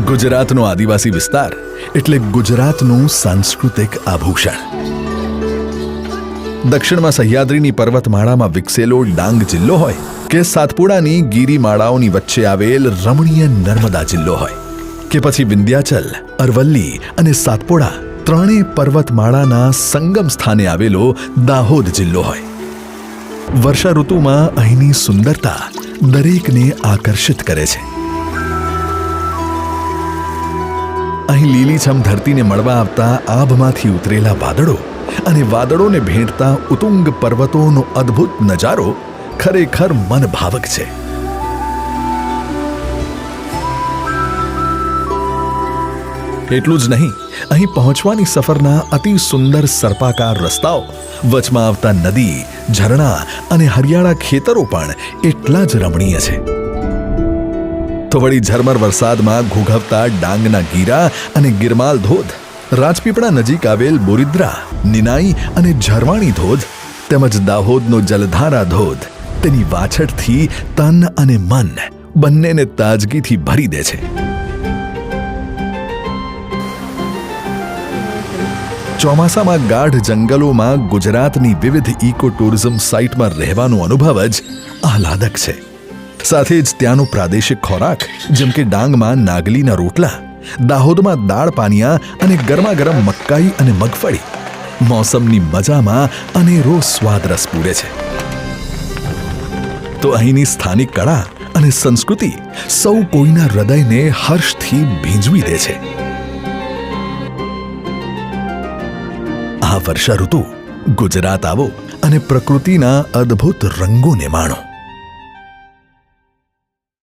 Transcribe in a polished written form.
ગુજરાતનો આદિવાસી વિસ્તાર એટલે ગુજરાતનું સાંસ્કૃતિક આભૂષણ. દક્ષિણમાં સહ્યાદ્રીની પર્વતમાળામાં વિકસેલો ડાંગ જિલ્લો હોય કે સાતપુડાની ગિરિમાળાઓની વચ્ચે આવેલ રમણીય નર્મદા જિલ્લો હોય કે પછી વિંધ્યાચલ, અરવલ્લી અને સાતપુડા ત્રણેય પર્વતમાળાના સંગમ સ્થાને આવેલો દાહોદ જિલ્લો હોય, વર્ષા ઋતુમાં અહીંની સુંદરતા દરેકને આકર્ષિત કરે છે. અહીં લીલીછમ ધરતીને મળવા આવતા આભમાંથી ઉતરેલા વાદળો અને વાદળોને ભેટતા ઉતુંગ પર્વતોનો અદ્ભુત નજારો ખરેખર મનભાવક છે. એટલું જ નહીં, અહીં પહોંચવાની સફરના અતિ સુંદર સર્પાકાર રસ્તાઓ, વચમાં આવતા નદી, ઝરણા અને હરિયાળા ખેતરો પણ એટલા જ રમણીય છે. તો વળી ઝરમર વરસાદમાં ઘૂઘવતા ડાંગના ગીરા અને ગિરમાલ ધોધ, રાજપીપળા નજીક આવેલ બોરિદ્રા, નિનાઈ અને ઝરવાણી ધોધ તેમજ દાહોદનો જલધારા ધોધ તેની વાછટથી તન અને મન બંનેને તાજગીથી ભરી દે છે. ચોમાસામાં ગાઢ જંગલોમાં ગુજરાતની વિવિધ ઇકો ટુરિઝમ સાઇટમાં રહેવાનો અનુભવ જ આહલાદક છે. સાથે જ ત્યાંનો પ્રાદેશિક ખોરાક જેમ કે ડાંગમાં નાગલીના રોટલા, દાહોદમાં દાળ પાનિયા અને ગરમાગરમ મકાઈ અને મગફળી મોસમની મજામાં અનેરો સ્વાદ રસ પૂરે છે. તો અહીંની સ્થાનિક કળા અને સંસ્કૃતિ સૌ કોઈના હૃદયને હર્ષથી ભીંજવી દે છે. આ વર્ષા ઋતુ ગુજરાત આવો અને પ્રકૃતિના અદ્ભુત રંગોને માણો.